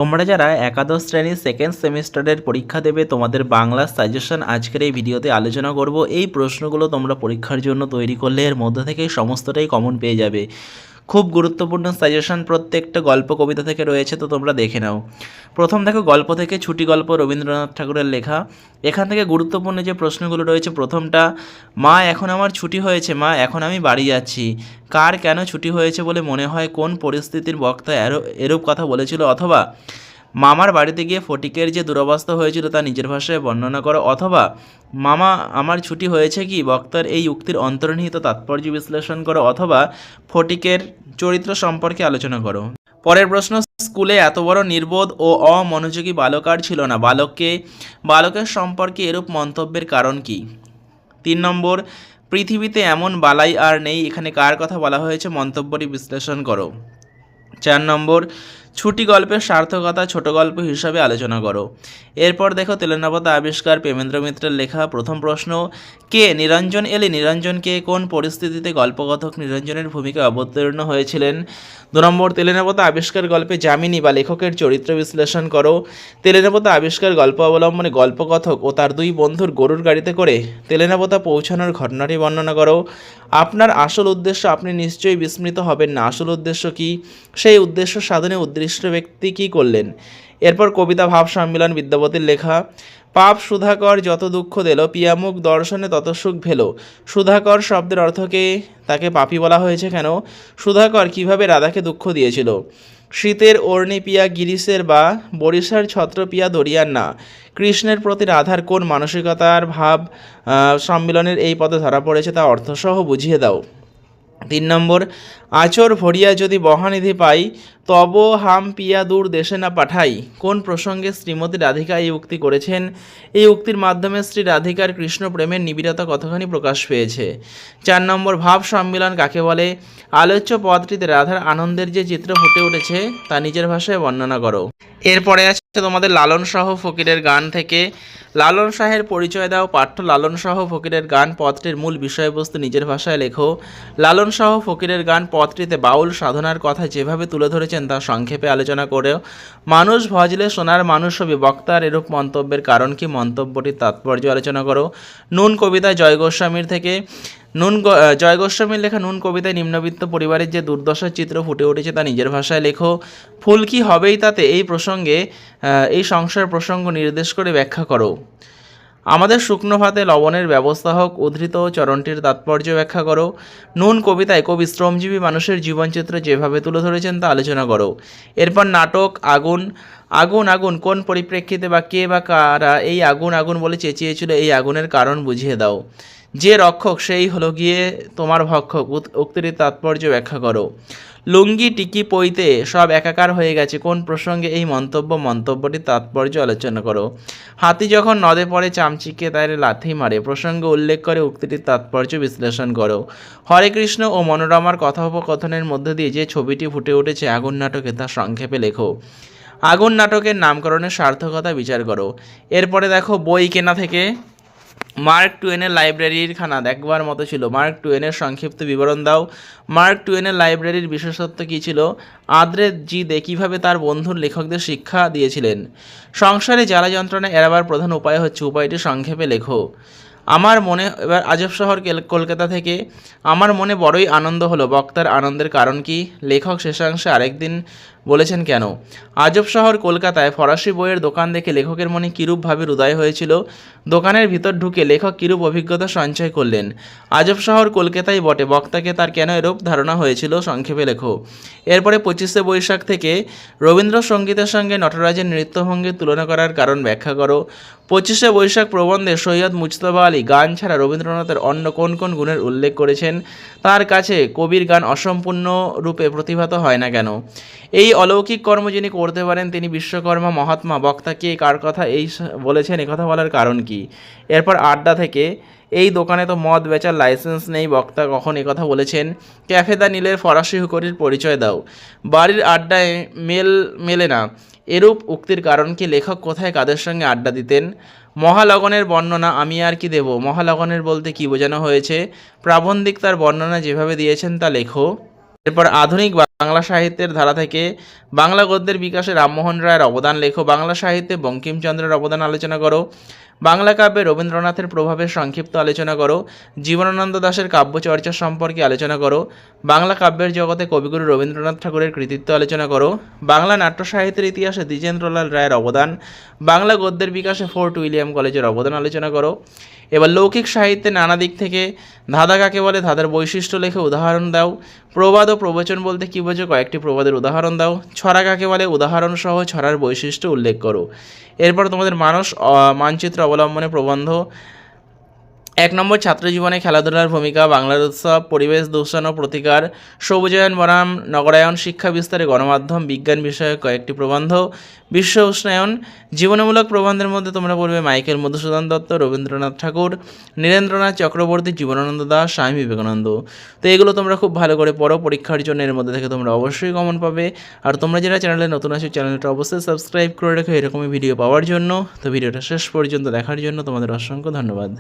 তোমরা যারা একাদশ শ্রেণীর সেকেন্ড সেমিস্টারের পরীক্ষা দেবে তোমাদের বাংলা সাজেশন আজকের এই ভিডিওতে আলোচনা করব। এই প্রশ্নগুলো তোমরা পরীক্ষার জন্য তৈরি করলে এর মধ্যে থেকেই সমস্তটাই কমন পেয়ে যাবে। খুব গুরুত্বপূর্ণ সাজেশন প্রত্যেকটা গল্প কবিতা থেকে রয়েছে, তো তোমরা দেখে নাও। প্রথম দেখো গল্প থেকে ছুটি গল্প, রবীন্দ্রনাথ ঠাকুরের লেখা। এখান থেকে গুরুত্বপূর্ণ যে প্রশ্নগুলো রয়েছে, প্রথমটা, মা এখন আমার ছুটি হয়েছে, মা এখন আমি বাড়ি যাচ্ছি। কার কেন ছুটি হয়েছে বলে মনে হয়? কোন পরিস্থিতির বক্তা এরূপ কথা বলেছিল? অথবা মামার বাড়িতে গিয়ে ফটিকের যে দুরবস্থা হয়েছিল তা নিজের ভাষায় বর্ণনা করো। অথবা মামা আমার ছুটি হয়েছে কি, বক্তার এই উক্তির অন্তর্নিহিত তাৎপর্য বিশ্লেষণ করো। অথবা ফটিকের চরিত্র সম্পর্কে আলোচনা করো। পরের প্রশ্ন, স্কুলে এত বড় নির্বোধ ও অমনোযোগী বালক আর ছিল না। বালকের সম্পর্কে এরূপ মন্তব্যের কারণ কি? 3 নম্বর, পৃথিবীতে এমন বালাই আর নেই, এখানে কার কথা বলা হয়েছে? মন্তব্যটি বিশ্লেষণ করো। 4 নম্বর, ছুটি গল্পের সার্থকতা ছোট গল্প হিসাবে আলোচনা করো। এরপর দেখো তেলেনাপতা আবিষ্কার, প্রেমেন্দ্র মিত্রের লেখা। প্রথম প্রশ্ন, কে নিরঞ্জন এলে? নিরঞ্জনকে কোন পরিস্থিতিতে গল্পকথক নিরঞ্জনের ভূমিকা অবতীর্ণ হয়েছিলেন? 2 নম্বর, তেলেনাপতা আবিষ্কার গল্পে যামিনী বা লেখকের চরিত্র বিশ্লেষণ করো। তেলেনাপতা আবিষ্কার গল্প অবলম্বনে গল্পকথক ও তার 2 বন্ধুর গরুর গাড়িতে করে তেলেনাপতা পৌঁছানোর ঘটনাটি বর্ণনা করো। আপনার আসল উদ্দেশ্য, আপনি নিশ্চয়ই বিস্মৃত হবেন না। আসল উদ্দেশ্য কি? সেই উদ্দেশ্য সাধনে উদ্দিষ্ট ব্যক্তি কী করলেন? এরপর কবিতা ভাব সম্মিলন, বিদ্যাপতির লেখা। পাপ সুধাকর যত দুঃখ দিল, পিয়ামুখ দর্শনে তত সুখ ভেল। সুধাকর শব্দের অর্থকে তাকে পাপী বলা হয়েছে কেন? সুধাকর কিভাবে রাধাকে দুঃখ দিয়েছিল? শীতের অর্ণি পিয়া গিরিশের বা বরিশার ছত্র পিয়া দরিয়ার না। কৃষ্ণের প্রতি রাধার কোন মানসিকতার ভাব সম্মিলনের এই পদে ধরা পড়েছে তা অর্থসহ বুঝিয়ে দাও। 3 নম্বর, আচর ভরিয়া যদি বহানিধি পাই, তব হাম পিয়া দূর দেশে না পাঠাই। কোন প্রসঙ্গে শ্রীমতী রাধিকা এই উক্তি করেছেন? এই উক্তির মাধ্যমে শ্রী রাধিকার কৃষ্ণ প্রেমের নিবিড়তা কতখানি প্রকাশ পেয়েছে? 4 নম্বর, ভাব সম্মিলন কাকে বলে? আলোচ্য পদটিতে রাধার আনন্দের যে চিত্র ফুটে উঠেছে তা নিজের ভাষায় বর্ণনা করো। এরপরে আছে তোমাদের লালন শাহ ফকিরের গান থেকে। লালন শাহের পরিচয় দাও। পাঠ্য লালন শাহ ফকিরের গান পদটির মূল বিষয়বস্তু নিজের ভাষায় লেখো। লালন শাহ ফকিরের গান পদটিতে বাউল সাধনার কথা যেভাবে তুলে ধরেছেন তা সংক্ষেপে আলোচনা করেও। মানুষ ভজলে সোনার মানুষ হবে, বক্তার এরূপ মন্তব্যের কারণ কি? মন্তব্যটির তাৎপর্য আলোচনা করো। নুন কবিতা জয় গোস্বামীর থেকে। জয় গোস্বামীর লেখা নুন কবিতায় নিম্নবিত্ত পরিবারের যে দুর্দশার চিত্র ফুটে উঠেছে তা নিজের ভাষায় লেখো। ফুল কি হবেই তাতে এই প্রসঙ্গে এই সংসার প্রসঙ্গ নির্দেশ করে ব্যাখ্যা করো। আমাদের শুকনো ভাতে লবণের ব্যবস্থা হোক, উদ্ধৃত চরণটির তাৎপর্য ব্যাখ্যা করো। নুন কবিতায় কবি শ্রমজীবী মানুষের জীবনচিত্র যেভাবে তুলে ধরেছেন তা আলোচনা করো। এরপর নাটক আগুন। আগুন আগুন কোন পরিপ্রেক্ষিতে বা কে বা কারা এই আগুন আগুন বলে চেঁচিয়েছিল, এই আগুনের কারণ বুঝিয়ে দাও। যে রক্ষক সেই হলো গিয়ে তোমার ভক্ষক, উক্তির তাৎপর্য ব্যাখ্যা করো। লুঙ্গি টিকি পইতে সব একাকার হয়ে গেছে, কোন প্রসঙ্গে এই মন্তব্যটির তাৎপর্য আলোচনা করো। হাতি যখন নদে পড়ে চামচিকে তার লাথি মারে, প্রসঙ্গ উল্লেখ করে উক্তিটির তাৎপর্য বিশ্লেষণ করো। হরে কৃষ্ণ ও মনোরমার কথোপকথনের মধ্যে দিয়ে যে ছবিটি ফুটে উঠেছে আগুন নাটকে তা সংক্ষেপে লেখো। আগুন নাটকের নামকরণের সার্থকতা বিচার করো। এরপরে দেখো বই কেনা থেকে। মার্ক টুয়েনের লাইব্রেরির খানা দেখবার মতো ছিল। মার্ক টুয়েনের সংক্ষিপ্ত বিবরণ দাও। মার্ক টুয়েনের লাইব্রেরির বিশেষত্ব কী ছিল? আদ্রে জি দে কীভাবে তার বন্ধুর লেখকদের শিক্ষা দিয়েছিলেন। সংসারে জ্বালা যন্ত্রণা এড়াবার প্রধান উপায় হচ্ছে, উপায়টি সংক্ষেপে লেখো। আমার মনে, এবার আজব শহর কলকাতা থেকে। আমার মনে বড়ই আনন্দ হলো, বক্তার আনন্দের কারণ কি? লেখক শেষাংশে আরেকদিন বলেছেন কেন? আজব শহর কলকাতায় ফরাসি বইয়ের দোকান দেখে লেখকের মনে কীরূপ ভাবের উদয় হয়েছিল? দোকানের ভিতর ঢুকে লেখক কীরূপ অভিজ্ঞতা সঞ্চয় করলেন? আজব শহর কলকাতাই বটে, বক্তাকে তার কেন এরূপ ধারণা হয়েছিল? সংক্ষেপে লেখো। এরপরে 25শে বৈশাখ থেকে রবীন্দ্রসঙ্গীতের সঙ্গে নটরাজের নৃত্যভঙ্গির তুলনা করার কারণ ব্যাখ্যা করো। 25শে বৈশাখ প্রবন্ধে সৈয়দ মুজতবা আলী গান ছাড়া রবীন্দ্রনাথের অন্য কোন কোন গুণের উল্লেখ করেছেন? তার কাছে কবির গান অসম্পূর্ণ রূপে প্রতিভাত হয় না কেন? এই অলৌকিক কর্ম যিনি করতে পারেন তিনি বিশ্বকর্মা মহাত্মা, বক্তা কে কার কথা এই বলেছেন একথা বলার কারণ কি? এরপর আড্ডা থেকে। এই দোকানে তো মদ বেচার লাইসেন্স নেই, বক্তা কখন একথা বলেছেন? ক্যাফে দা নীলের ফরাসি হুকরির পরিচয় দাও। বাড়ির আড্ডায় মেলে না, এরূপ উক্তির কারণ কি? লেখক কোথায় কাদের সঙ্গে আড্ডা দিতেন? মহালগনের বর্ণনা আমি আর কি দেব? মহালগনের বলতে কি বোঝানো হয়েছে? প্রাবন্ধিক তার বর্ণনা যেভাবে দিয়েছেন তা লেখো। এরপর আধুনিক বাংলা সাহিত্যের ধারা থেকে বাংলা গদ্যের বিকাশে রামমোহন রায়ের অবদান লেখো। বাংলা সাহিত্যে বঙ্কিমচন্দ্রের অবদান আলোচনা করো। বাংলা কাব্যে রবীন্দ্রনাথের প্রভাবের সংক্ষিপ্ত আলোচনা করো। জীবনানন্দ দাশের কাব্যচর্চা সম্পর্কে আলোচনা করো। বাংলা কাব্যের জগতে কবিগুরু রবীন্দ্রনাথ ঠাকুরের কৃতিত্ব আলোচনা করো। বাংলা নাট্য সাহিত্যের ইতিহাসে দ্বিজেন্দ্রলাল রায়ের অবদান। বাংলা গদ্যের বিকাশে ফোর্ট উইলিয়াম কলেজের অবদান আলোচনা করো। এবার লৌকিক সাহিত্যে নানা দিক থেকে ধাঁধা কাকে বলে, ধাঁধার বৈশিষ্ট্য লেখে উদাহরণ দাও। প্রবাদ ও প্রবচন বলতে কী বোঝো, কয়েকটি প্রবাদের উদাহরণ দাও। ছড়া কাকে বলে, উদাহরণ সহ ছড়ার বৈশিষ্ট্য উল্লেখ করো। এরপর তোমাদের মানচিত্র অবলম্বনে প্রবন্ধ। 1 নম্বর, ছাত্রজীবনে খেলাধুলার ভূমিকা, বাংলার উৎসব, পরিবেশ দূষণ ও প্রতিকার, সবুজায়ন বনাম নগরায়ন, শিক্ষা বিস্তারে গণমাধ্যম, বিজ্ঞান বিষয়ক কয়েকটি প্রবন্ধ। বিশ্ব উষ্ণায়ন। জীবনমূলক প্রবন্ধের মধ্যে তোমরা পড়বে মাইকেল মধুসূদন দত্ত, রবীন্দ্রনাথ ঠাকুর, নীরেন্দ্রনাথ চক্রবর্তী, জীবনানন্দ দাশ, স্বামী বিবেকানন্দ। তো এগুলো তোমরা খুব ভালো করে পড়ো, পরীক্ষার জন্য এর মধ্যে থেকে তোমরা অবশ্যই কমন পাবে। আর তোমরা যারা চ্যানেলে নতুন আছো, চ্যানেলটা অবশ্যই সাবস্ক্রাইব করে রেখো এরকমই ভিডিও পাওয়ার জন্য। তো ভিডিওটা শেষ পর্যন্ত দেখার জন্য তোমাদের অসংখ্য ধন্যবাদ।